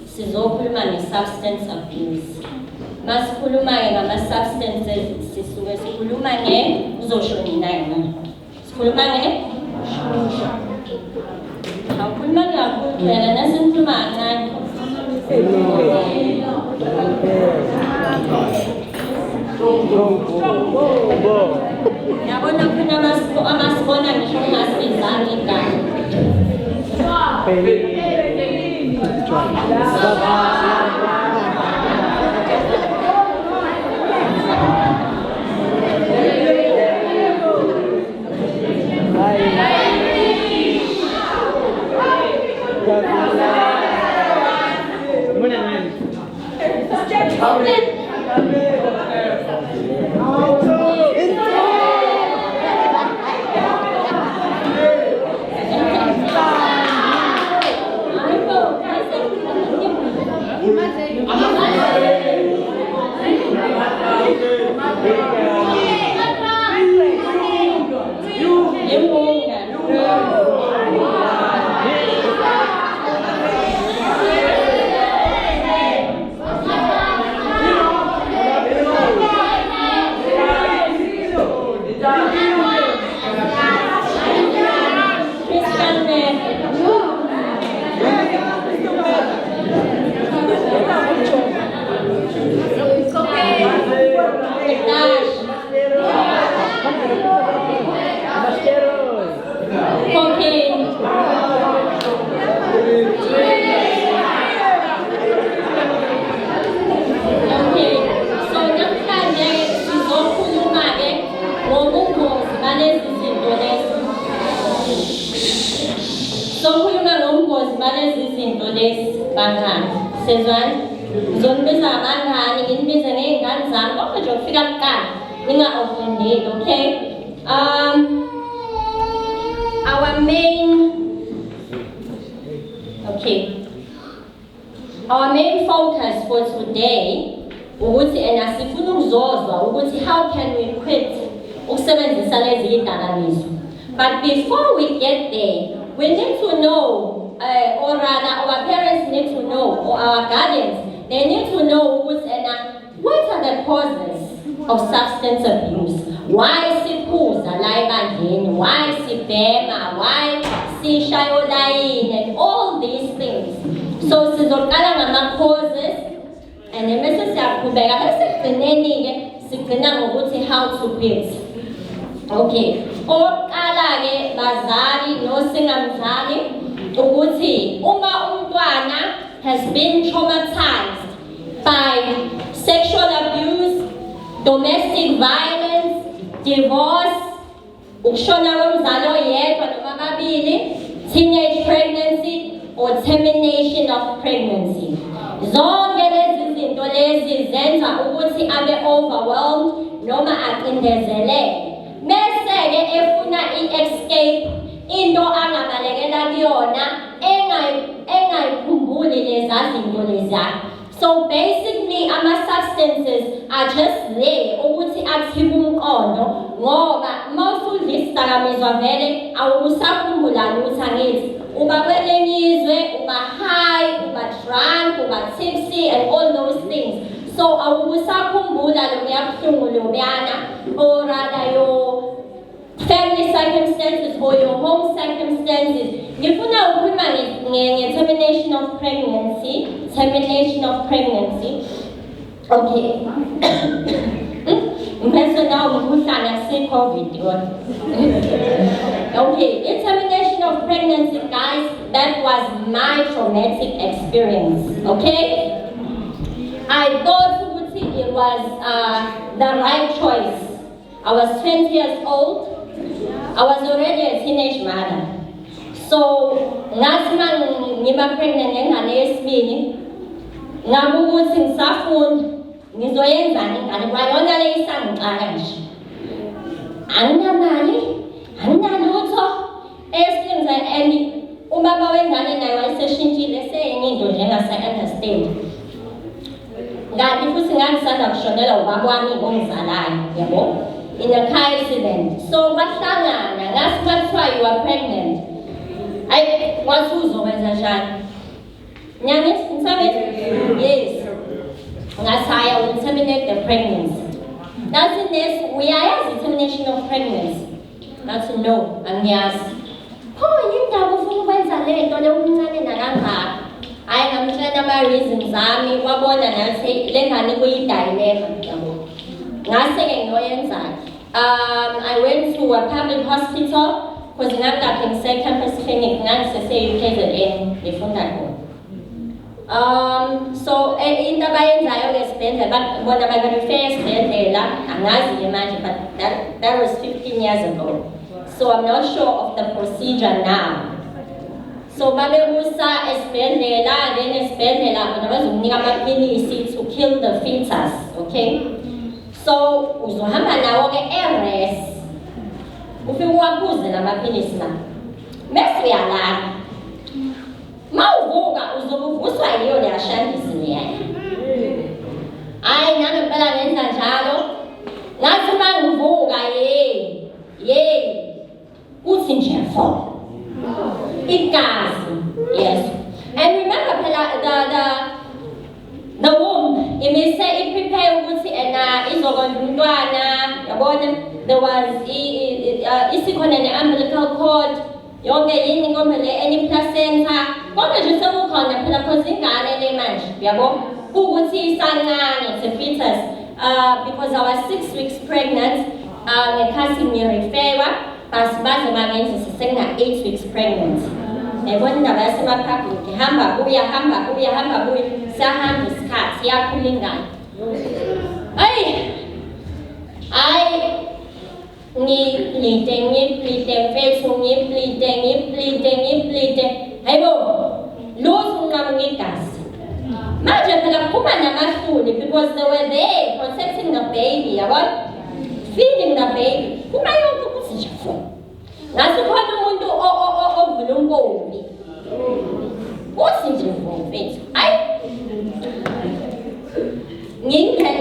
sizokhuluma nge-substance abuse. Masikhuluma-ke ngama-substances, sisuke sikhuluma uzosho nina yena. Sikhuluma awukhuluma kakhulu phela nasenikhuluma kancane. Yabona khona amasibona ngisho ngasizange igama. Our main focus for today ukuthi sifuna ukuzozwa ukuthi how can we quit ukusebenzisa lezi zidakamizwa. But before we get there, we need to know, or rather our parents need to know, or our guardians, they need to know what are the causes of substance abuse. Why siphuza la ebandleni, why sibhema, why sishaya olayini, and all these things. So sizoqala ngama-causes, and bese siyaqhubeka bese ekugcineni-ke sigcina ngokuthi how to quit. Okay, oqala-ke bazali nosingamzali ukuthi uma umntwana has been traumatized by sexual abuse, domestic violence, divorce, ukushona komzali oyedwa noma ababili, teenage pregnancy, or termination of pregnancy. Zonke lezi zinto lezi zenza ukuthi abe overwhelmed noma acindezeleke. Bese-ke efuna i-escape, into angabalekela kuyona, engayikhumbuli leza zinto leziya. So basically, ama-substances are just there ukuthi akuthibe umqondo ngoba mawusudla isidakamizwa vele awusakhumbulani ukuthi angithi uba kwelinye izwe, uba high, uba drunk, uba tipsy, and all those things. So awusakhumbula lobuya buhlungu lobuyana, or rather your family circumstances or your home circumstances. Ngifuna ukukhuluma nge-termination of pregnancy. Termination of pregnancy. Okay. Now COVID. Okay, the termination of pregnancy, guys, that was my traumatic experience. Okay? I thought it was the right choice. I was 20 years old. I was already a teenage mother. So, ngiba pregnant ngengane yesibini, ngabukuthi ngisafunda ngizoyenzani ingane kwayona le isangixaka nje. Anginamali, anginalutho, esinza and ubaba wengane naye wayeseshintshile seyinye into nje engase-understand. Kanti futhi ngangisanda kushonelwa ubaba wami ongizalayo, yabo, in a car accident. So bahlangana, ngathi you are pregnant. Wathi uzokwenza njani? Yes. That's how I will terminate the pregnancy. That's in this, we are as termination of pregnancy. That's no, and yes. Oh, you never fool when I let go of the I am trying my reasons. I what born and I say, let her go die. Nothing annoyance. I went to a public hospital because I'm getting second campus clinic. Now to say you can't again if you don't. So in the Bayern I always spent but what am I going to face there? I'm not imagine, but that was 15 years ago. So I'm not sure of the procedure now. So Babe Musa espendela, then espendela, but I was to kill the fetus, okay? So uzohamba nawo ke errest. Ufike uwabuze lamaphilisi na. Bese uyalala. Mawuvuka uzobuvuswa yiyo le ashandisi leya. Hayi nami phela ngenza njalo. Ngathi mangivuka uthi nje fo. Igazi. Yes. And remember phela the womb, it may say it prepare ukuthi izokondlwana yabona there was isikhona ne-umbilical cord yonke yini ngomele any placenta konke nje sekukhona phela because ingane le manje yabo ukuthi isancane it's a fetus because I was 6 weeks pregnant ngekhathi ngirefewa baze bangenza sisengina 8 weeks pregnant. Yabona indaba yasemaphakathi hamba buya sahamba isikhathi siyakhula ingane. Ngiplite mfethu ngiplite hayibo lutho unqamu ngegazi manje phela kuphuma namahluli because they were there protecting the baby yabona feeding the baby kuma yonke ukuthi nje fo ngathi khona umuntu ovula unkobi uthi nje fo mfethu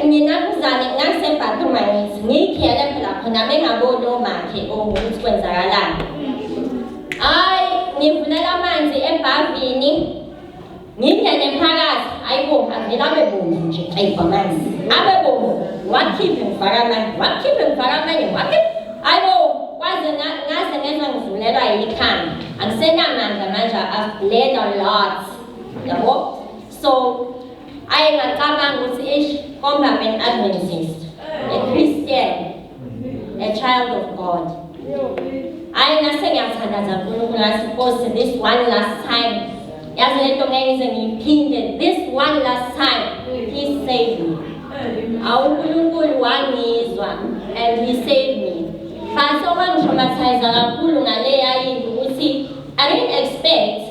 nginakuzane ngasembathuma ngithi ngikhele phela khona bengaboni omakhe ukuthi kwenzakalani. Ngivulela amanzi ebhavini ngingene phakathi ayibo angena bebomvu nje ayibamanzi abebomvu wakhiphe ngifaka amanye ayibo kwaze ngaze ngenza ngivulelwa yikhanda angisenamandla manje I've bled a lot yabo so ngacabanga ukuthi komba an Adventist, a Christian, a child of God. Ngase ngiyathandaza uNkulunkulu ngathi Nkosi this one last time. Yazi lento ngenze ngiphinde this one last time. He saved me. uNkulunkulu wangizwa and he saved me. But okwangitraumatize kakhulu ngale yayinto ukuthi I didn't expect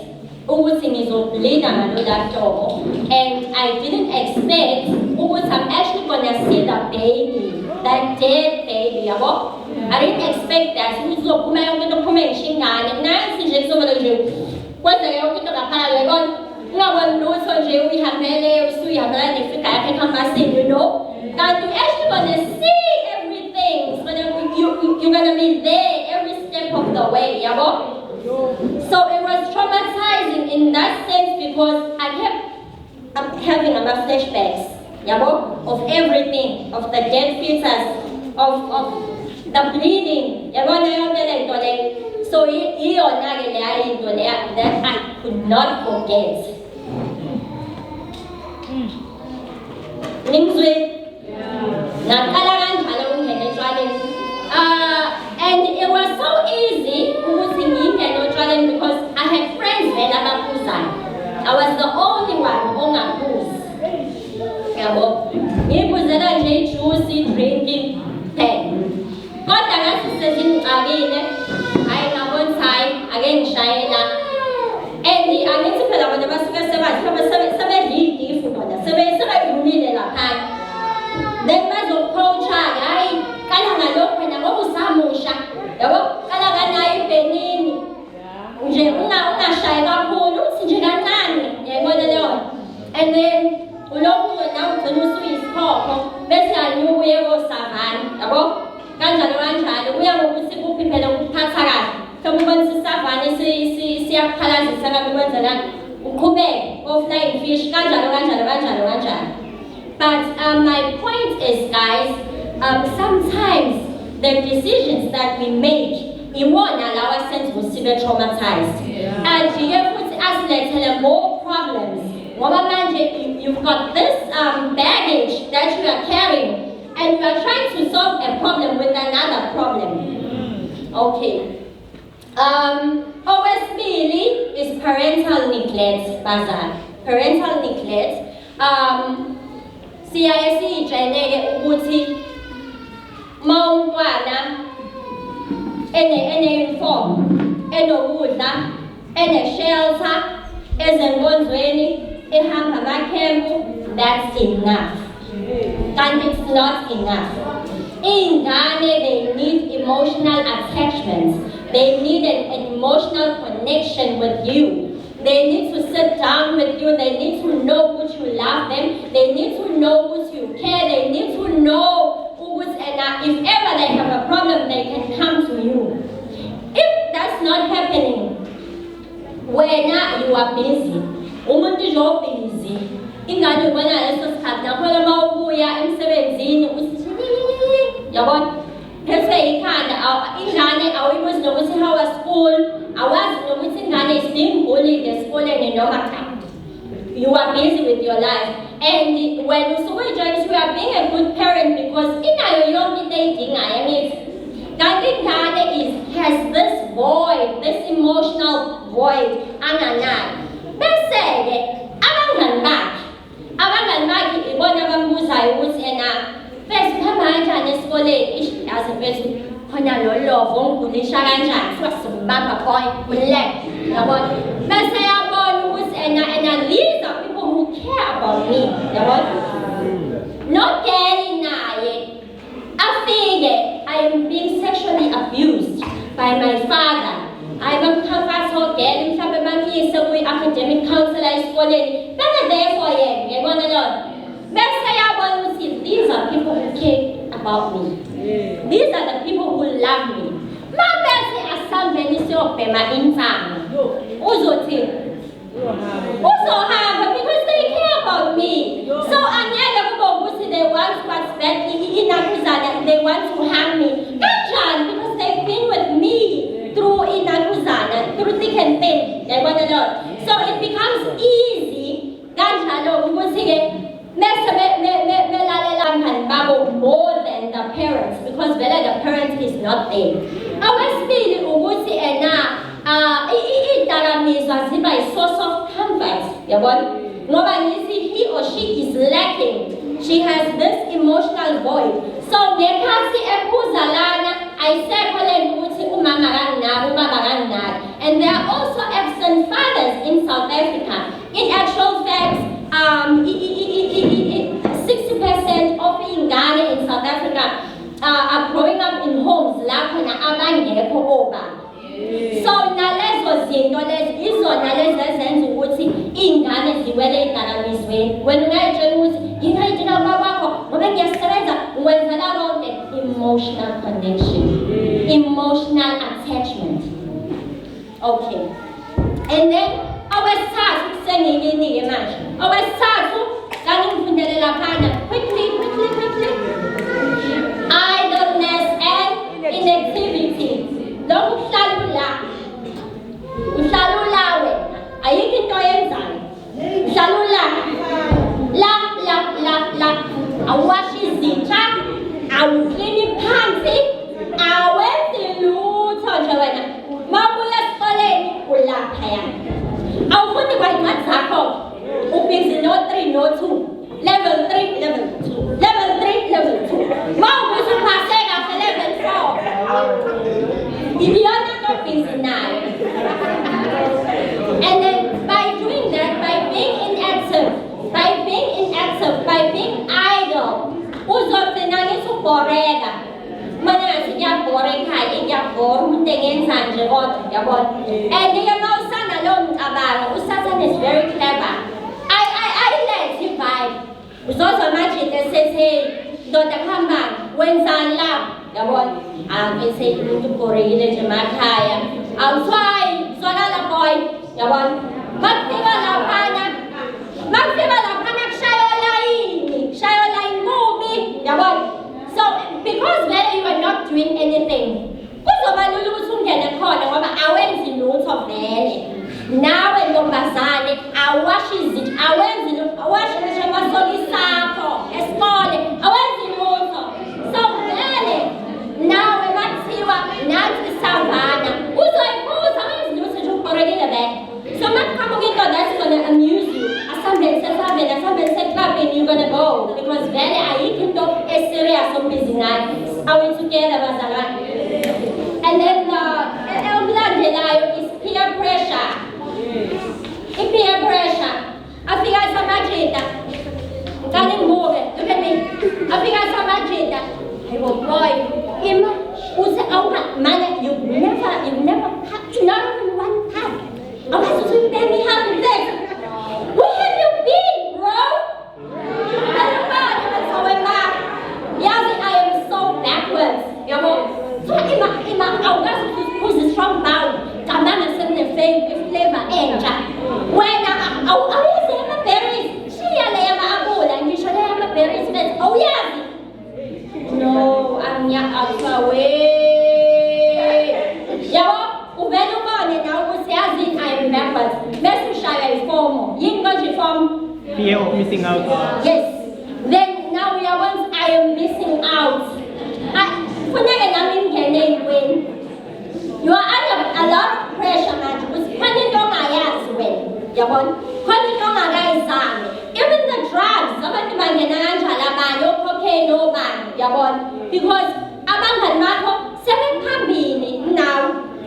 ukuthi ngizobleeda ngalola hlobo and I didn't expect ukuthi I'm actually gonna see the baby, that dead baby yabo. I didn't expect that ukuthi uzophuma yonke into phuma ngishingane nansi nje kuzomela nje kwenza yonke into ngaphala yabona ungaboni lutho nje uyihambele usuyihambela nefika yakhe ekhambasini kanti you actually gonna see everything. You're gonna be there every step of the way yabo. So it was traumatizing in that sense because I kept having flashbacks, of everything, of the dead fetus, of the bleeding, so that I could not forget. And it was so easy because I had friends there that I was the only one on a booze. Juicy drinking pen. God again Shayla. And the Anitipella when the Basaka then Mazo Pocha, Kalanga when I was Samusha, Kalagana Benin, Una Shayla Polo, Sijanani, and then Uloku announced the new Swiss call, Bessia knew where was Savan, about Ganjarancha, we are with the book people of Tasarat. Kamuban Savan is Palace, uqhubeke oflying fish kanjalo. But my point is, guys, sometimes the decisions that we make won't allow us to be traumatized. And here puts us like more problems. You've got this baggage that you are carrying, and you are trying to solve a problem with another problem. Okay. Okwesibili is parental neglect, Bazar. Parental neglect. Siyaye siyijwayeleke ukuthi mawumntwana ene-uniform, enokudla, ene-shelter, ezenkonzweni, ehamba amakhempu, that's enough. And it's not enough. Ingane, they need emotional attachment. They need an emotional connection with you. They need to sit down with you. They need to know that you love them. They need to know that you care. They need to know if ever they have a problem, they can come to you. If that's not happening, when you are busy, umuntu nje busy, ingane ubona leso sikhathi nakhona mawubuya emsebenzini yabona phese ikhanda ingane awuyibuzi nokuthi how was school, awazi nokuthi ingane is being bullied esikoleni noma cha. You are busy with your life, and when you are being a good parent because inayo yonke into eyidingayo angithi kanti ingane has this void, this emotional void anganayo. Bese-ke abangani bakhe ibona abambuzayo ukuthi first uhamba kanjani esikoleni, yazi mfethu khona lo love ongulisha kanjani simbamba boy ulele yabona. Bese yabona ukuthi these are people who care about me yabona. Nogeli naye afike I am being sexually abused by my father. I'm a comfort girl, mhlawumbe bamyise kwi-academic counselor esikoleni, bebe there for yena, yabona lona. Bese yabona ukuthi these are people who care about me. These are the people who love me. Mabese asambeni siyobhema insango. Uzothini? Uzohamba because they care about me. So angeke kube ukuthi they want what's bad inakuzana, they want to harm me. Kanjani? Because they've been with me through inakuzana, through thick and thin. Yabona lona. So it becomes easy kanjalo ukuthi-ke more than the parents because the parent is not there. Okwesibili ukuthi idakamizwa ziba source of comfort, yabona, ngoba ngithi he or she is lacking. She has this emotional void. So ngekhathi ebuza lana ayisekho lento ukuthi umama kanginaki, ubaba kanginaki. And there are also absent fathers in South Africa. In actual fact, 60% of ingane in South Africa are growing up in homes lapho na abangekho obaba. So nalezo zinto lezi izona lezi ezenza ukuthi ingane ziwele idakamizweni. Wena ungayitshela ukuthi ngingayitshela ubaba wakho ngoba ngiyasebenza ngwenzela konke. Emotional connection, emotional attachment. Okay. And then okwesithathu kusengikinike manje. Okwesithathu ngangifundele laphana quickly. Idleness and inactivity. Lokhu uhlala ula wena ayikho into oyenzayo. Uhlala la awashi izitsha, awuklini phansi, awenzi lutho nje wena. Mawubuya esikoleni ulaphaya. Awufundi kwayincwadi zakho. Ubhizi no 3 no 2. Level 3, level 2. Level 3, level 2. Mawubuya uphase kahle level 4. Ibiyona nto busy nayo. And then by doing that, by being inactive, by being idle, uzogcina ngithi ubhoreka. Mana ngathi ngiyabhora ekhaya, ngiyabhora umuntu engenza nje kodwa yabona. And-ke mawusanda lowo mcabango, uSathane is very clever. I let him vibe. Uzozwa manje esethi hey, ndoda kuhambani, wenzani lapho? Yabona? Bese umuntu ubhorekile nje emakhaya. Awuthwayi, zwakala boy, yabona? Makufika laphana kushaya line kubi, yabona. So because vele you are not doing anything, kuzoba lula ukuthi ungene khona ngoba awenzi lutho vele. Nawe ntombazane awashi izinto, awashi ngisho amasoli sakho esikole, awenzi lutho. So vele nawe mathiwa nathi savana uzoyibuza awenzi lutho nje uborekile vele. So makuqhamuka into that's gonna amuse you, asambeni clubbing, you're gonna go because vele ayikho into eserious obhizi ngayo. Are we together bazalwane? And then okulandelayo is peer pressure. Peer pressure. Afika samajita. Ngani ngibuke, look at me. Afika samajita. Hey boy, ima use awuka manje you've never touched not even one time. Awukathi baby happy this. Where have you been, bro? I am so backwards. So ima awukathi who's strong bound. Kamana sene flavor enja. Wena awuyazi ama-berries. Shiya le yama-apula, ngisho le yama-berries bese awuyazi. No, akwawe. Yabo, uvele ubone nawe ukuthi yazini I am backwards. Bese ushaya ifomo. Yini konje ifomo? Fear of missing out. Yes. Then now we are once I am missing out. Funeke nami ngene ey'ntweni. You are under a lot of pressure manje ukuthi khona into ongayazi wena. Yabona? Khona into ongakayizami. Even the drugs, abantu bangena kanjalo abanye o-cocaine obani, yabona? Because abangani bakho sebephambili now.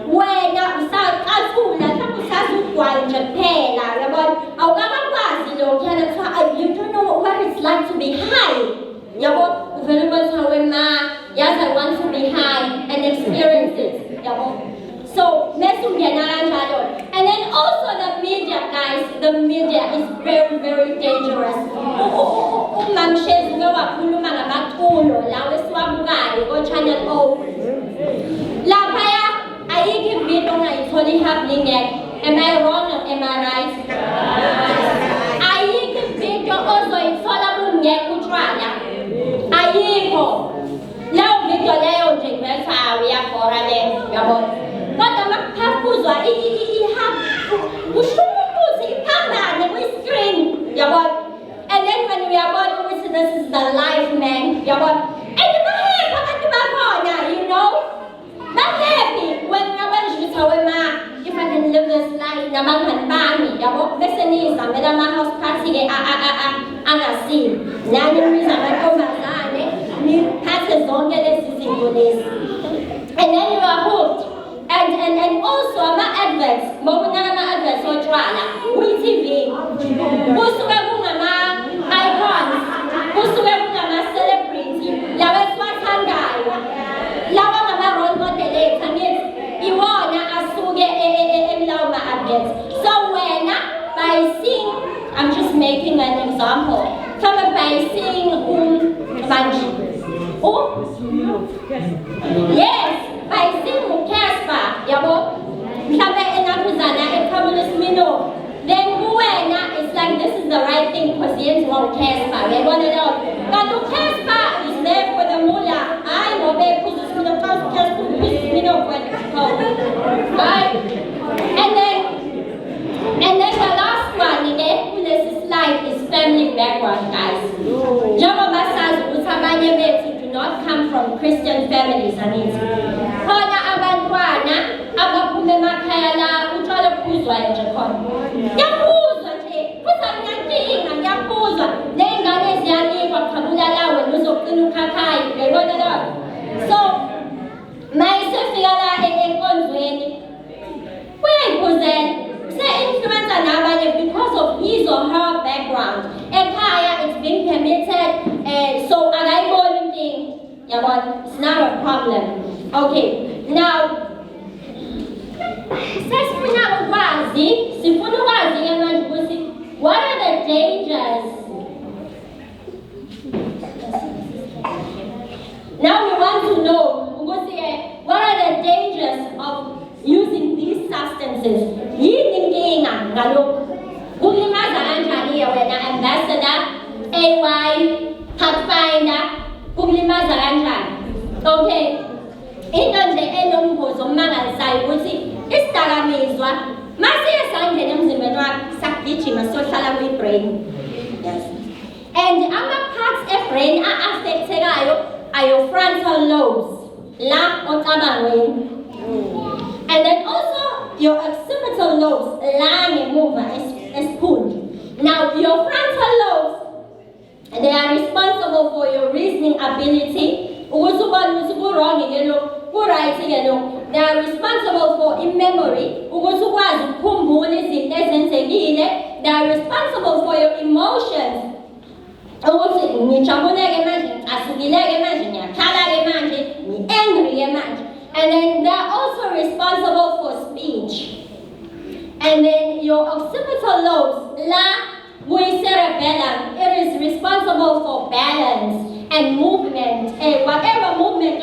Wena usaqathula mhlawumbe usazi ugwayi nje kuphela, yabona? Awukakwazi lokhuyana kuthiwa you don't know what it's like to be high. Yabo, uvele bathiwa wema, yes I want to be high and experience it. Yabo. So, and then also the media, guys, the media is very, very dangerous. Channel O. I give video it's only happening yet. Am I wrong or am I right? I give video also it's all about yet kutraya. Ayiko. Now video leo jingwesa we are for a day. But the makapuzwa screen. And then when we are born, we say this is the life, man. And you know? Not happy when we are if I can live this life, listen is I'm at my house party and I see. Now the reason I come back passes on this. And then you are hooked. And also I'm adverts, adverts or trial. We TV. Icons. Celebrity. Role model. So when by seeing, I'm just making an example. Come by seeing yes, by seeing Casper, then it's like this is the right thing because he is one Casper. We want to know. But Casper is there for the mullah. I know they put this in the first Casper, right? And then the last one in this slide is family background, guys. Jehovah says, do not come from Christian families. Khona abantwana abaphume emakhaya la utshwala buphuzwa nje khona. Ngiyaphuzwa nje, futhi ngiyankinga ngiyaphuzwa. Ney'ngane ziyanikwa qhabula lawe uzogcina ukhakhaya, uyayibona lo. So mayisefika la enkonzweni uyayiphuzela. Se-influencer nabanye because of his or her background. Ekhaya it's being permitted, so akayiboni inkinga. Yabona, it's not a problem. Okay, now sesifuna ukwazi manje ukuthi what are the dangers? Now we want to know ukuthi what are the dangers of using these substances? Yini inkinga ngalokho? AY, Pathfinder, kukulimaza kanjani. Okay. Into nje enombuzo omangalisayo ukuthi isidakamizwa mase esangena emzimbeni wakhe sakugijima sohlala kwi-brain. Yes. And ama-parts e-brain a-affectekayo are your frontal lobes, la ocabangweni. And then also your occipital lobes, la ngemuva esiphundu. Now your frontal lobes, they are responsible for your reasoning ability. They are responsible for memory. They are responsible for your emotions. And then they are also responsible for speech. And then your occipital lobes, cerebellum, it is responsible for balance and movement. Whatever movement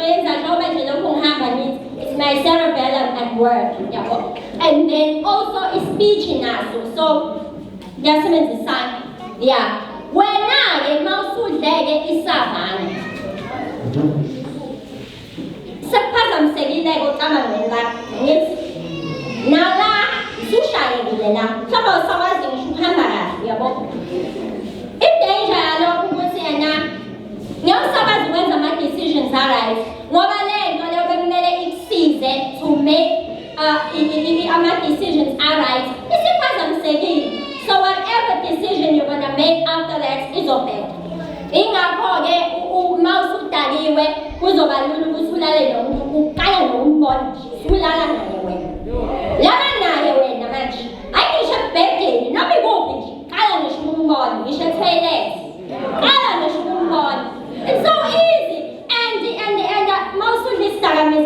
it's my cerebellum at work. And then also speech in us. So just a sign. Yeah. When I mouse is savannah. Suppose if danger along when decisions arise, to make decisions arise. So whatever decision you're gonna make after that is okay. It's so easy. And most of this time is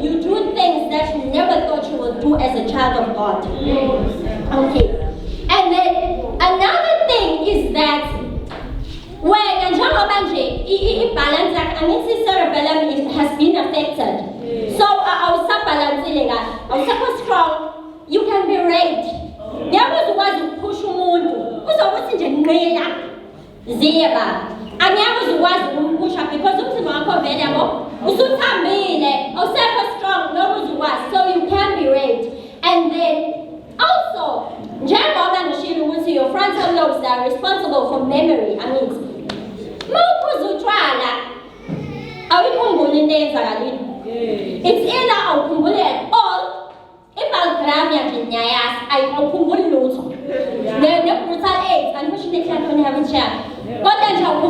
you do things that you never thought you would do as a child of God. Okay. And then another thing is that when balance cerebellum has been affected. So our balance our strong, you can be raped. There was push and there was push up because available. Strong, so you can be raped. And then also, your frontal lobes are responsible for memory. It's either at all, if I'll grab I the brutal age, unfortunately I don't have a chair. But then I'll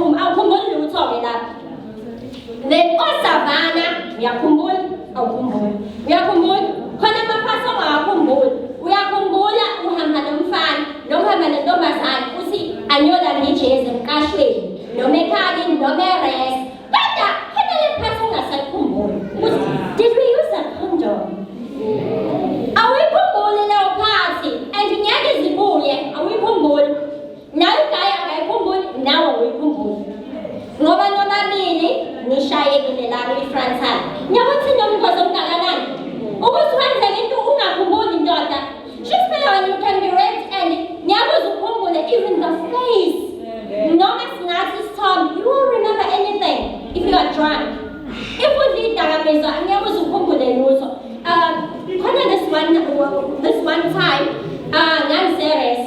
then all savannah, we are kumbul, we are kumbul, Konama Paso, we are kumbula, Muhammadum fan, no Muhammad Domasan, Usi, and Yola Niches and Cashway, no Mekadin, no Meres. Did we use a condom? Are we kumbul in our party? And in Yadis Bull, are we kumbul? Now I kumbul, now we kumbul. No meaning, Nishaye in the Larry France. Never to know because of Naganan. Almost once again to Una kumbul daughter. She's when you can be raped and never kumbul, even the face. No Nazi Tom, you won't remember anything if you are drunk. If we did that, I never kumbul this one time, Nanceres.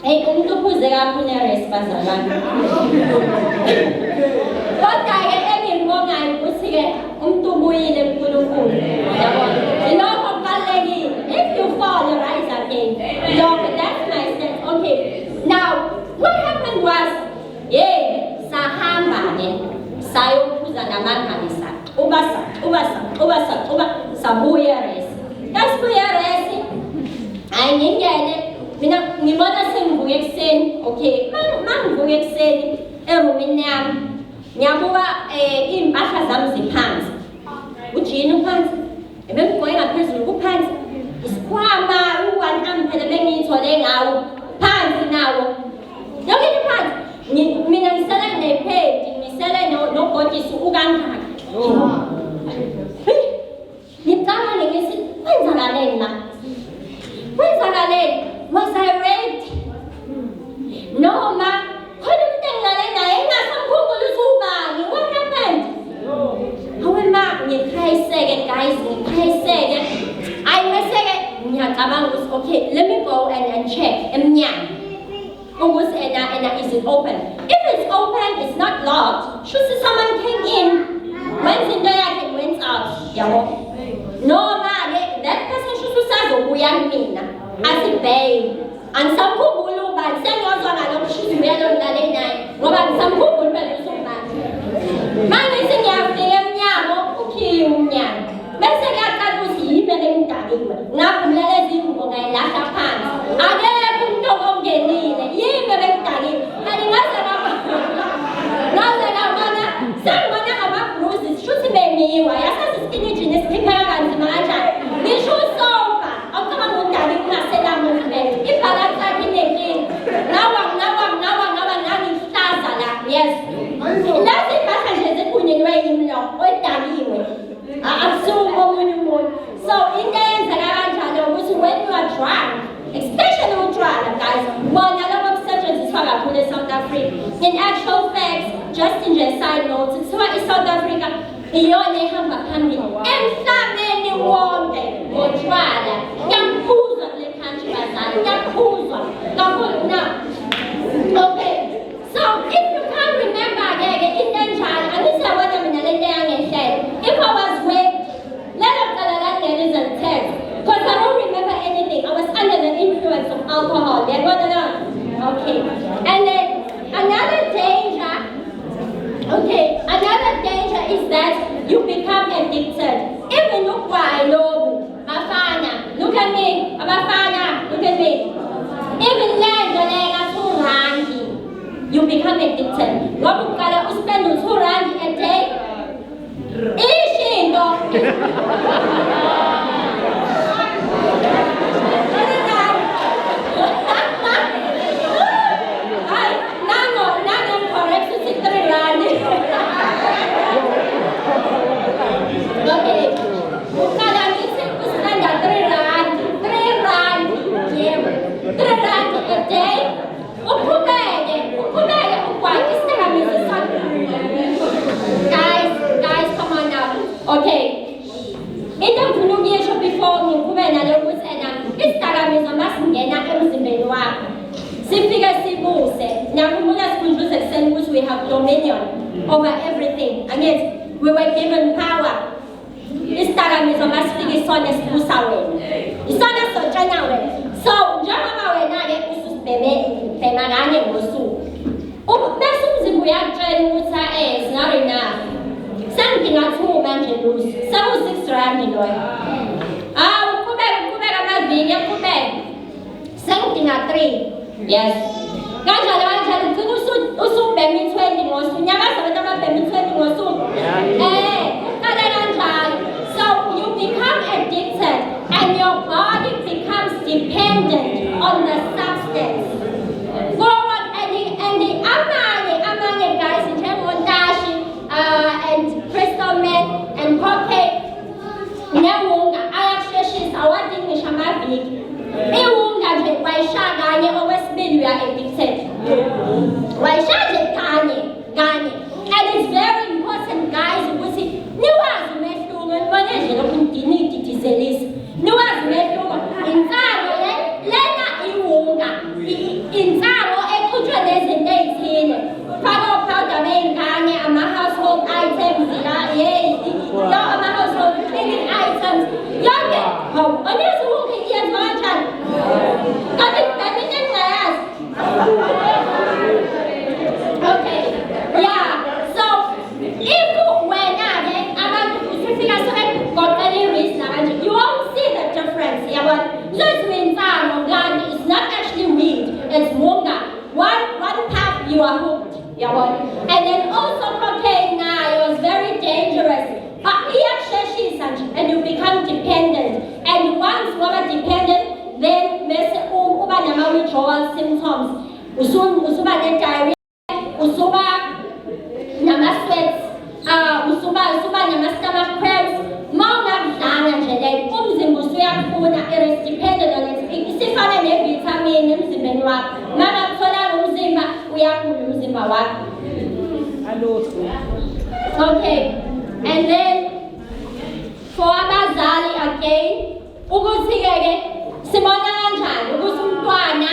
Hey, puzera puneres pasaran. But I am in one I was here, Bui the Puluku. If you fall, you rise again. That's my sense. Okay. Now, what happened was, Sahamba, Sayo Puzanaman Hadisa, Ubasa, Sabuya. That's Buya. I didn't get it. Mi mother sing buexen, okay, man buexen, Romanian, Yabua in Bashazam's pants. Which you pants, a bit going a person who pants is Quama, who and Ampelebeni to now, pants now. Don't get the pants. Minam Salan they pay, ubhodisi ukangaka. Ngicabanga ngithi kwenzakaleni la? Kwenzakaleni? Was I raped? Noma khona umuntu engilale naye engasamkhumbuli ubani. What happened? Hawe ma ngikhayiseke guys, ngikhayiseke. Ayimeseke ngiyacabanga ukuthi okay, let me go and check emnyango. Ukuthi ena is it open? If it's open, it's not locked. Should someone came in, went in there and went out. Yabo. Noma that person should usazobuya kumina. Athi babe, angisamkhumbuli ubani sengiyozwa ngalokho should uyalo ngilale naye ngoba ngisamkhumbuli phela usubani. Manje sengiyafika emnyango ukhiye umnyango. Bese ngiyaqala ukuthi yimi engidaliwe. Ngavumela izingubo ngayilahla phansi. Akekho umuntu ongenile. Yimi engidaliwe. Kanti ngaze ngabona sengibona ama-bruises shuthi bengiwa. Yasazi isipinitshini esiphitheka kanzima kanjani. Ngisho usofa. Awucabanga udaliwe ungasela muntu vele. Ibhalansi lakhe inenkinga. Nawa nangihlaza la. Yes. Lezi impahla nje ziphunyelwe yimi lo odaliwe. Akusuka omunye umuntu. So into eyenzeka kanjalo ukuthi when you are drunk, especially utshwala guys, bona labo busetshenziswa kakhulu eSouth Africa. In actual facts, just in a side note, kuthiwa iSouth Africa iyona ehamba phambili emhlabeni wonke ngotshwala. Kuyaphuzwa kule country bazali, kuyaphuzwa kakhulu. Now, okay, so if you can't remember again into enjalo, angithi yabona mina lento yangehlele. If I was raped, let us tell that there is a text. Because I don't remember anything. I was under the influence of alcohol. They want to know. Okay. And then another danger is that you become addicted. Even look why Mafana, look at me. Mafana, look at me. Even you become addicted. What you gotta spend on 2 rand a day? Ishindo. Nango correct 3 rand. Okay. Ukala ngisi usanda 3 rand. 3 rand. Yeah. 3 rand a day. Ukhubeke ukwazi isidakamizwa sakho. Guys, come on now. Okay. Into ngifuna ukuyisho before ngikhube nalo ukuthi isidakamizwa masingena emzimbeni wakho. Sifike sibuse. Ngiyakhumbula sikhunjuzwe ekuseni ukuthi we have dominion over everything. Angithi we were given power. Isidakamizwa masifike isona sibusa wena. Isona sotshana wena. So njengoba wena-ke usuzibhema kanye ngosuku. Bese umzimba uyakutshela ukuthi it's not enough. Sengidinga 2 manje lusi. Seku-6 rand loyo. Uqhubeka amaviki uqhubeka. Sengidinga 3. Yes. Kanjalo ugcina usubhema i-20 ngosuku. Nyakaza abantu ababhema i-20 ngosuku. Uqale kanjalo. So you become addicted and your body becomes dependent on the substance. Forward and the amanye guys, njengontashi and crystal meth and cocaine newunga ayakusheshisa awadingi ngisho amaviki. Iwunga nje wayishaya kanye okwesibili uya addicted. Wayishaya nje kanye. And it's very important guys ukuthi niwazi umehluko nibone nje lokhu ngidinididizelisa. Niwazi umehluko insalo lena iwunga. Insalo eqhutshwa nezinto ezithile. Faka powder beyingane ama-household items la ama-household cleaning items. Yonke onezi wonke iyenziwa kanjani? Kanti into engingayazi. Okay. Yeah. So if wena-ke abantu usufika sebegoqela i-wrist nakanje, you won't see the difference. Yabona? Just insalo kanti it's not actually weed. It's munga. One puff you are hooked. And then also cocaine now was very dangerous. And you become dependent. And once you are dependent, then uba nama-withdrawal symptoms. Usuba ne-diarrhea, usuba nama-sweats, nama-stomach cramps, mawungakudlanga nje like umzimba usuyafuna, it is dependent on it. Isifana ne-vitamin emzimbeni wakho. Makakutholanga umzimba, uyagula umzimba wakho. Okay, and then for abazali again, ukuthi-ke sibona kanjani ukuthi umntwana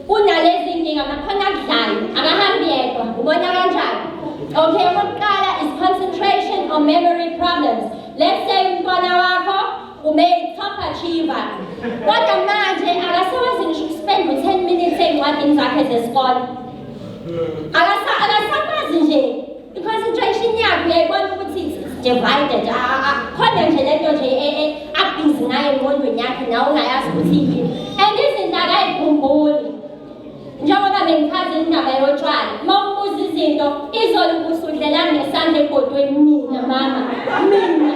unalezi inkinga makhona akudlayo, akahambi yedwa, ubona kanjani? Okay, okokuqala is concentration or memory problems. Let's say umntwana wakho top achiever, kodwa manje akasakwazi ngisho ukuspend 10 minutes ey'ncwadini zakhe zesikole. Akasakwazi nje i-concentration yakho uyayibona ukuthi it's divided. Khona nje lento nje abhizi ngayo engqondweni yakhe nawe ungayazi ukuthi yini. And izinto akayikhumbuli. Njengoba bengichaza indaba yotshwala, uma ubuza izinto, izolo ubusudlelanga ngesandla ebhodweni, mina mama, mina.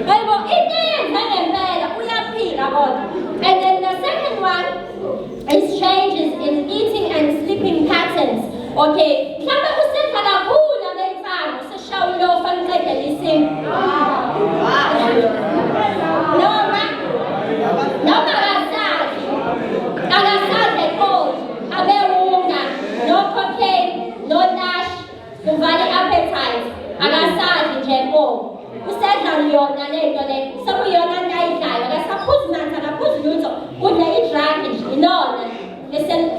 Hayibo, into eyenza ngempela uyaphila kodwa. And then the second one is changes in eating and sleeping patterns. Okay, mhlawumbe usedla kakhulu abemfana, useshawula ofana uqedela isimu. Noma akasadle cold, abewunga, no cocaine, no nash, uvale appetite, akasadli nje ko. Usedla yona lento le, sekuyona into ayidlayo, akasaphuzi manzi, akaphuzi lutho, udla i-drug nje, inona.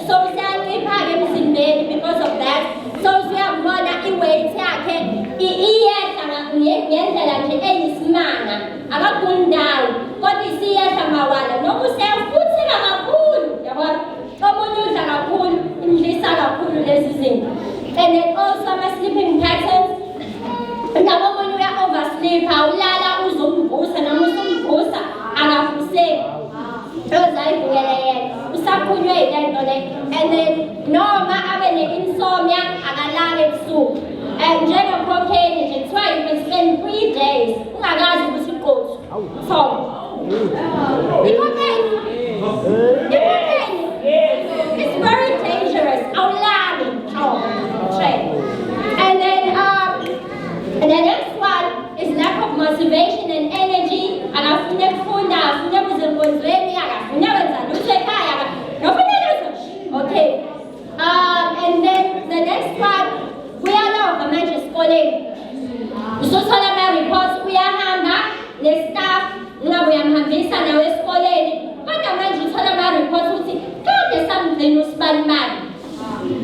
So uyancipha-ke emzimbeni because of that. So uyabona i-weight yakhe iyehla ngendlela nje eyisimanga, akaguli ndawo, kodwa isiyehla mawala, noma useyafutheka kakhulu, yabona? Omunye udla kakhulu, imdlisa kakhulu lezi zinto. And then also ama-sleeping patterns, nabo omunye uya-oversleep, ulala uzomvusa, noma usumvusa, akavuseki. Uzayivukele yena, usaphunywe yilento le. And then noma abe ne-insomnia, akalali ebusuku. And njenge-cocaine nje kuthiwa you can spend 3 days ungakazi ukuthi uqothu. So, i-cocaine, it's very dangerous. Awulali, and then the next one is lack of motivation and energy. Akafuna ukufunda, afuna ukuza enkonzweni, akafuna kwenza lutho ekhaya, nofuna lutho. Okay. And then the next one, uyalova manje esikoleni. Usuthola ama-reports, uyahamba ne-staff, ngabe uyamhambisa nawe esikoleni. Kodwa manje uthola ama-reports ukuthi kade something usibalimali.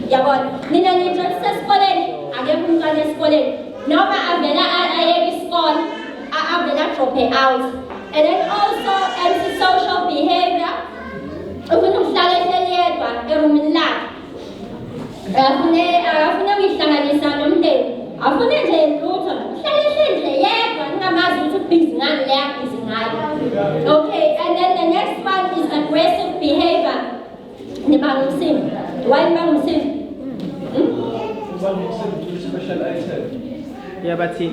Yabona, nina nje sesikoleni, akekho umntwana esikoleni. Noma avela ayeke isikole, avela drop out. And then also antisocial behavior. Ufuna ukuhlala ehleli yedwa erumini lakhe. Akafuna ukuyihlanganisa nomndeni. Afuna nje lutho. Uhlala ehleli nje yedwa, ngingamazi ukuthi ubhizi ngani le yabhizi ngayo. Okay, and then the next one is aggressive behavior. Nibanga umsindo. Why nibanga umsindo? Special item. Yeah, but okay.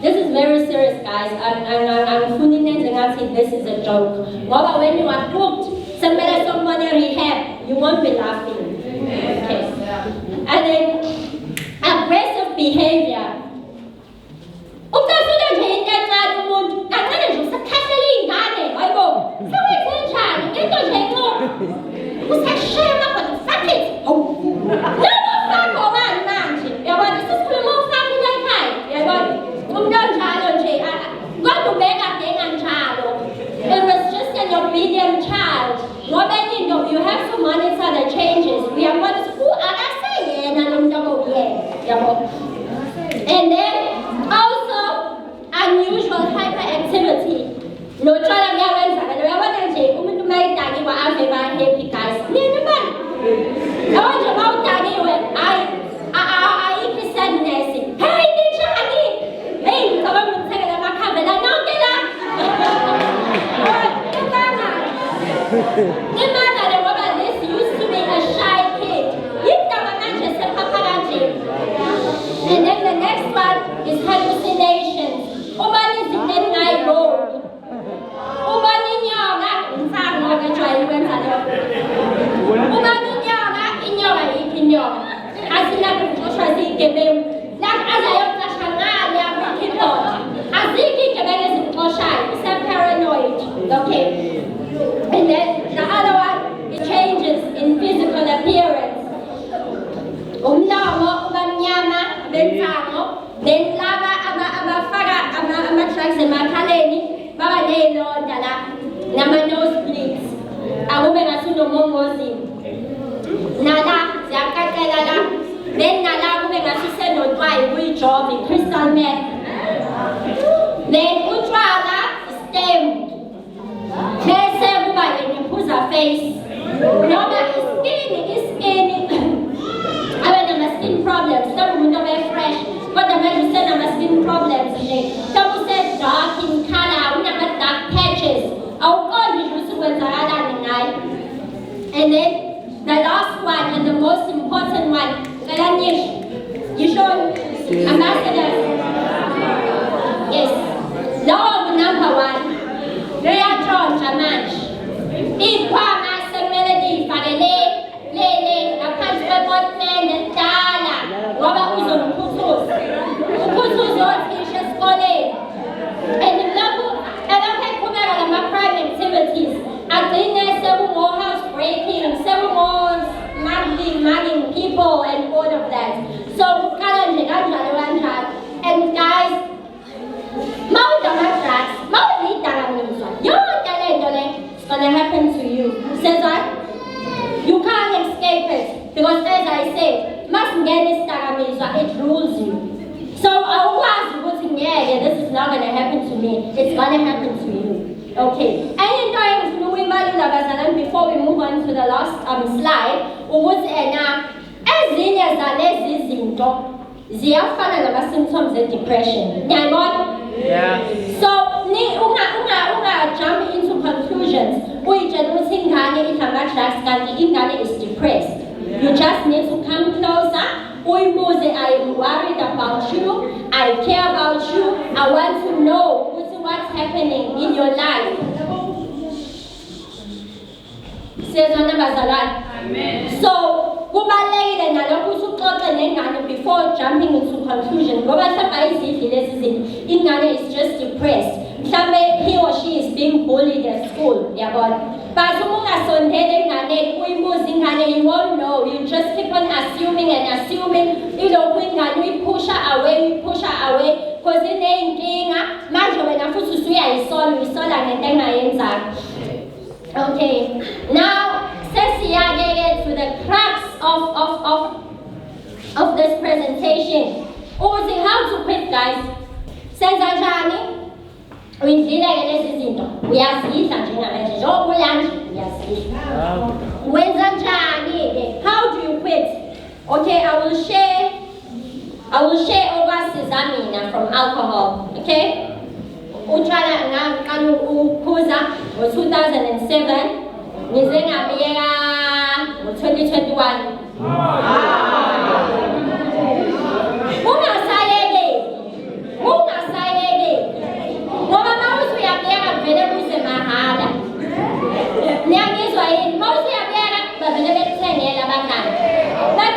This is very serious, guys. I'm fully nenze this is a joke. But when you are hooked, someone in rehab, you won't be laughing. Okay. And then aggressive behavior. Ukafuna nje into encane umuntu, kancane nje usakhahlela iy'ngane, hayibo. Sewenzanjani? Into nje encane. Usashaya amabhadi, fuck it. It was just an obedient child. You have to monitor the changes. We are going to and then also unusual hyperactivity. No child happy guys. Sadness. Hey, come on, take a this used to be a shy kid. And then the next one is hallucinations. aze ayocasha ngale akwikhipota azikho igebengu ezikuxoshayo ise-paranoid. Okay, and then the other one, it changes in physical appearance. Umlomo ubamnyama bentsango, then laba abafaka ama-drugs emakhaleni baba ney'londa la nama-nosebleeds akube ngathi unomongozini nala ziyaqaqela la, then nala kube ngathi usenotwayi kuyijova i-crystal meth, then utshwala istembu bese kuba leniphuza face noma iskini abe nama-skin problems. Mhlawumbe umuntu obe-fresh kodwa manje usenama-skin problems nje, mhlawumbe use-dark in color, unama-dark patches, awuqondi nje ukuthi kwenzakalani ngayo. And then the last one and the most important one, you show ambassadors. Yes, law number one, liyatshontsha manje. Ikhwama sekumele liyifake le ngaphansi kwebotman edala ngoba uzomkhuthuza. Ukhuthuza othisha esikoleni. And lapho eqhubeka lama-crime activities, agcine sekungo-house breaking, mugging people and all of that. So kuqala nje kanjalo kanjalo. And guys, mawudama-drugs, mawudiy'dakamizwa, yonke le nto le is gonna happen to you. Says what? You can't escape it because, as I said, masingena isidakamizwa, it rules you. So awukwazi ukuthi ngeke, this is not gonna happen to me. It's gonna happen to you. Okay. Enye into engifuna ukuyibalula bazalwane before we move on to the last slide, ukuthi ezinye zalezi zinto ziyafana nama-symptoms e-depression. Ngiyayibona? Yeah. So unga-jump into conclusions uyitshela ukuthi ingane idlama-drugs kanti ingane is depressed. You just need to come closer. Uyibuze, I am worried about you, I care about you, I want to know what's happening in your life. Siyezwana bazalwane? Amen. So kubalulekile nalokho ukuthi uxoxe nengane before jumping into conclusion ngoba mhlawumbe ayizidli lezi zinto, ingane is just depressed, mhlawumbe he or she is being bullied at school, yabona. But uma ungasondela enganeni uyibuza ingane, you won't know, you just keep on assuming and assuming, ilokhu ingane uyipusha away because iney'nkinga manje wena futhi usuyayisola ngento engayenzanga. Okay, now sesiyake to the crux of this presentation. Ukuthi how to quit, guys. Senza njani? Uyidlile-ke lezi zinto, uyazidla njengamanje, njengoba ulanje uyazidla. Wenza njani-ke? How do you quit? Okay, I will share okwasiza mina from alcohol. Okay? Utshwala ngaqala ukuphuza ngo-2007, ngize ngabiyeka ngo-2021. Ungasayeke ngoba mawuthi uyabiyeka vele kuze mahhala. Niyangizwa yini? Mawuthi uyabiyeka bavele bekuthengela abangani. But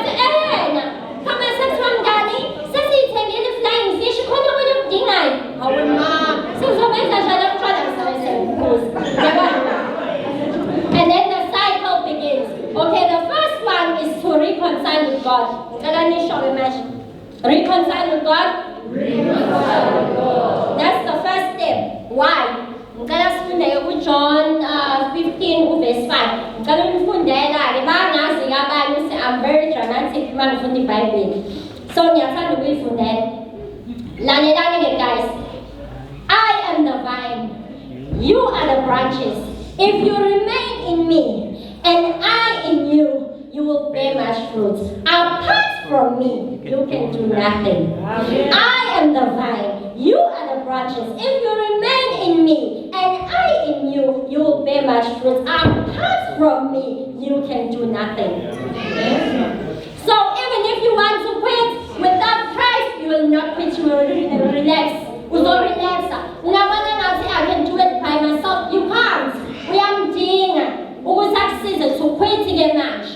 kama sekuthiwa mngani sesiyithengile i-flying fish khona okunye okudingayo. Hawu ma, sizobenza njalo utshwala msebenzephuza. And then the cycle begins. Okay, the first one is to reconcile with God. Reconcile with God? Reconcile with God. That's the first step. Why? Ngicela sifundeke kuJohn 15 verse 5. Ngicela unifundela-ke bangazi abanye ukuthi I'm very dramatic uma ngifunda iBhayibheli. So ngiyathanda ukuyifundela. Lalelani-ke guys. I am the vine. You are the branches. If you remain in me and I in you, you will bear much fruit. Apart from me, you can do nothing. I am the vine. You are the branches. If you remain in me and I in you, you will bear much fruit. Apart from me, you can do nothing. So even if you want to quit without Christ, you will not quit. You will relax. You will relax. I can do it by myself. You can't. We are doing to quit again much.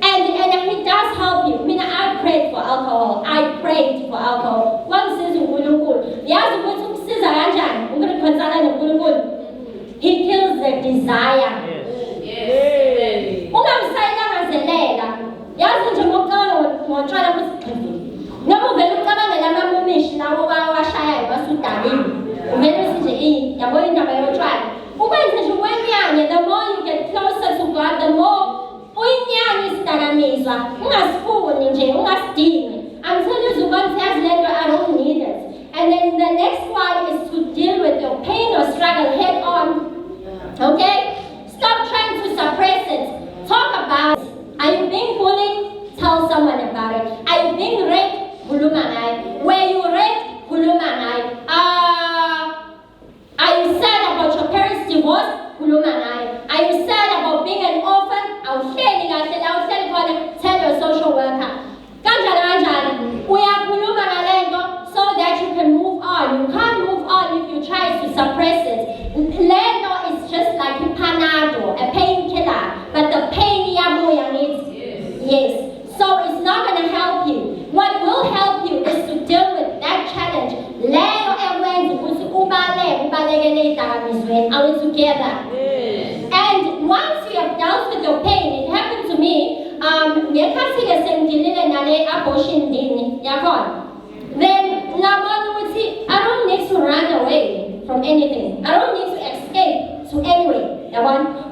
And he does help you. I mean, I prayed for alcohol. I prayed for alcohol. desire. Ungamsayilangazelela. Yazi nje ngotshwala ukuthi noma uvela ucabangela amamumishi lawo washaya basudalile. Uvela usithi yabo indaba yotshwala. Ukwenze nje ukwenyanye, the more you get closer to God, the more uyinyanye isidakamizwa. Ungasifuni nje, ungasidingi. Until you God says later, I don't need it. And then the next one is to deal with your pain or struggle head on. Okay? Stop trying to suppress it. Talk about it. Are you being bullied? Tell someone about it. Are you being raped? Hulumangai. Were you raped? Hulumangai. Are you sad about your parents' divorce? Hulumangai. Are you sad about being an orphan? I'll tell your social worker. So that you can move on. You can't move on if you try to suppress it. Lendo is just like a panado, a painkiller, but the pain needs. Yes. So it's not going to help you. What will help you is to deal with that challenge. Are we together? And once you have dealt with your pain, it happened to me. Then I don't need to run away from anything. I don't need to escape to anywhere.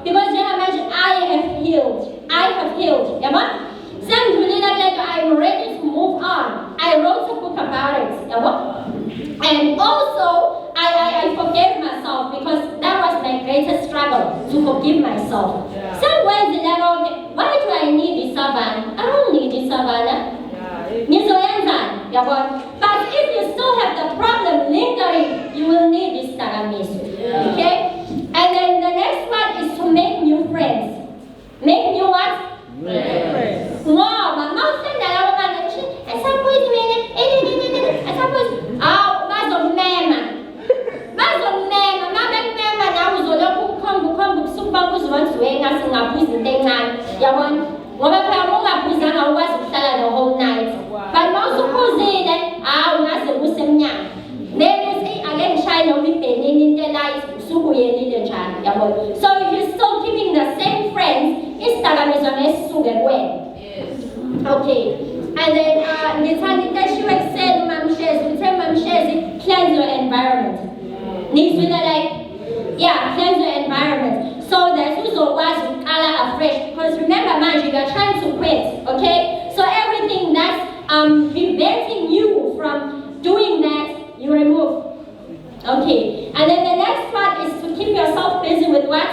Because imagine I have healed. I'm ready to move on. I wrote a book about it. And also, I forgave myself because that was my greatest struggle, to forgive myself. Somewhere the level, why do I need this savannah? I don't need this savannah. But if you still have the problem lingering, you will need this tagamisu. Okay? And then the next one is to make new friends. Make new what? Friends. Wow, my mom said that I was at some point, the whole night. But also, so if you're still keeping the same friends, it's okay. And then she cleanse your environment. Cleanse your environment. So there's also was color afresh. Because remember, man, you are trying to quit. Okay? So everything that's preventing you from doing that, you remove. Okay. And then the next part is to keep yourself busy with what?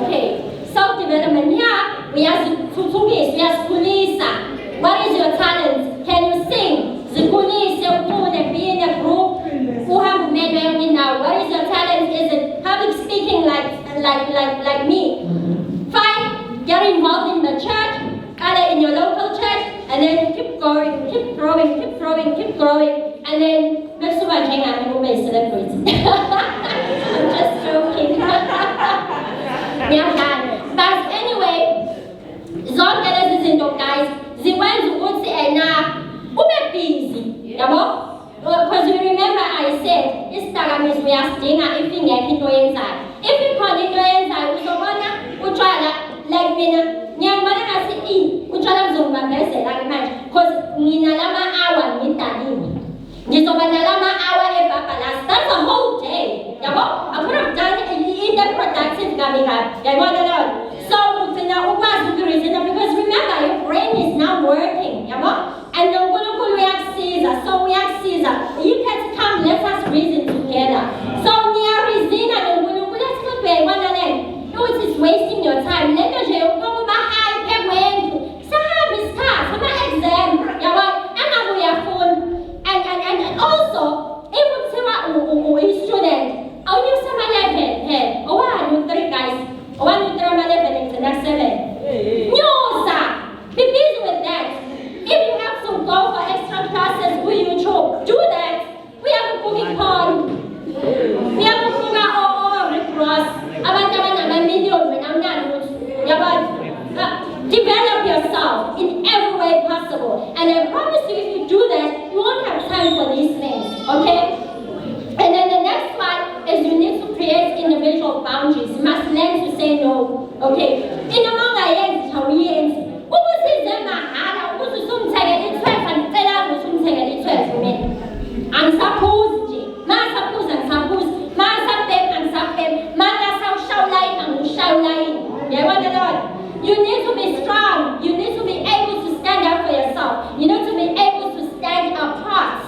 Okay. Self-development here, we have we have kulisa. What is your talent? Can you sing? Be in a group. What is your talent? Is it public speaking like me? 5, get involved in the church, either in your local church, and then keep growing, and then I'm just joking. But anyway, guys, busy, because you remember I said, this time is we are staying at if you inside. If you call it inside, we don't try like me. That's a whole day. I could have done it productive. So because remember, your brain is not working. And so we have Caesar. You can come, let us reason together. So near reason, let's go to one of them. No, it is wasting your time. Let us go back. Exam. And also, if a student, I'll use some 11 here. Oh, 1, 2, 3 guys. 1, 2, 3, 11 into the next 7. No, sir. Be busy with that. If you have to go for extra classes, will you do that? We have a cooking pond. We have a cooking all Red Cross. Develop yourself in every way possible. And I promise you, if you do that, you won't have time for these things. Okay? say no. Okay. Inamanga yenzi chawiyenzi. Ukusize mahala ukuthi usumthekele i-12 andicela ukuthi umthekele i-12 mina. Angisaphuzi nje. Masaphuza ngisaphuza. Masabhema ngisabhema. Mangasawushawulayini angiwushawulayini. Yabona Lord? You need to be strong. You need to be able to stand up for yourself. You need to be able to stand apart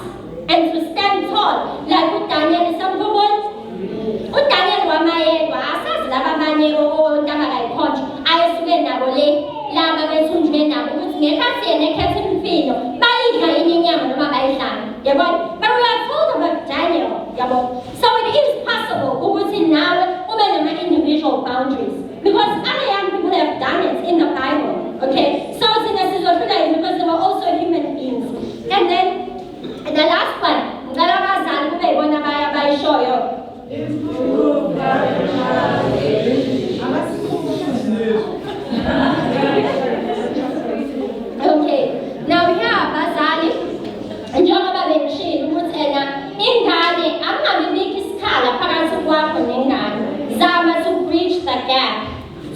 and to stand tall. Like uDaniel Samkobot. uDaniel wamayedwa asazi laba abanye ontabakayikhonjwa ayesuke nabo le laba bethunjwe nabo ukuthi ngekhathi yena ekhetha imifino bayidla yini inyama noma bayidlani yabona. But we are told about Daniel yabo. So it is possible ukuthi nawe ube nama-individual boundaries because other young people have done it in the Bible. Okay, so it's in a situation because they were also human beings. And then the last one, ngicela abazali kube yibona bayishoyo. Okay, now here abazali njengoba bengishilo ukuthi ingane angabibiki isikhala phakathi kwakho nengane. Zama to bridge the gap.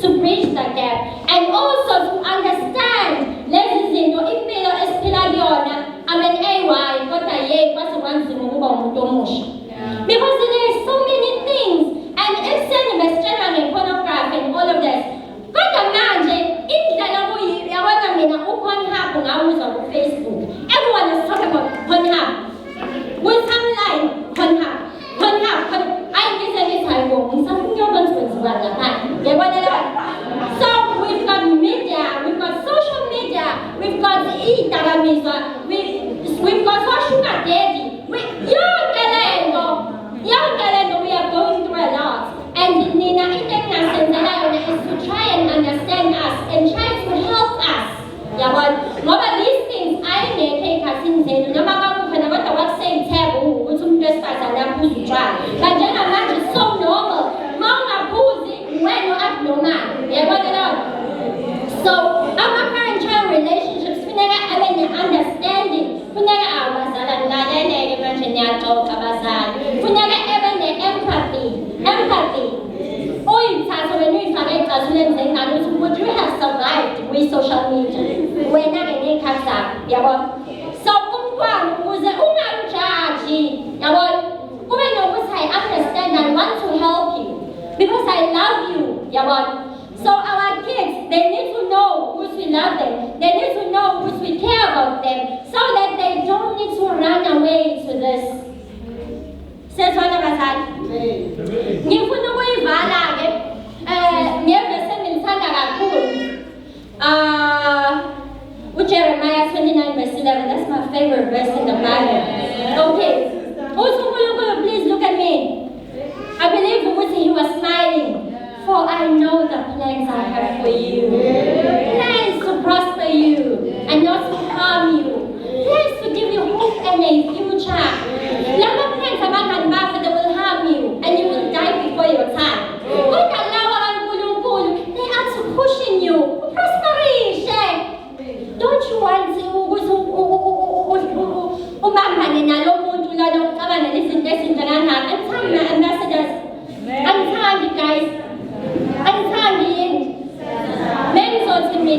To bridge the gap and also to understand lezi zinto impilo esiphila kuyona AY kodwa yey kwase kwanzima ukuba umuntu omusha. Because there are so many things and ekseni besitshela nge-pornography and all of this. Kodwa manje indlela yabona mina uPornhub ngawuzwa kuFacebook. Everyone is talking about Pornhub. With timeline Pornhub. I So we've got media, we've got social media, we've got we've got sugar daddy. We are going through a lot. And Nina is to try and understand us and try to help us. Yeah, but one of these things I make us in the no matter what say taboo, which some just as an abuse try. But then is so normal. Mom abuse when you're abnormal. Yeah, but so our parent-child relationships, we never have any understanding. We never have empathy. Would you have survived with social media? We're not in casa. So I understand and want to help you because I love you. So our kids, they need to know who we love them. They need to know who we care about them so that they don't need to run away to this. Says one of us. Jeremiah 29:11, that's my favorite verse in the Bible. Okay. Please look at me. I believe he was smiling. For I know the plans I have for you. Plans to prosper you and not to harm you. Plans to give you hope and a future. They will harm you and you will die before your time. They are to pushing you. Prosperation. Don't you want to ambassadors? I'm tired, guys. I'm tired. Men told me,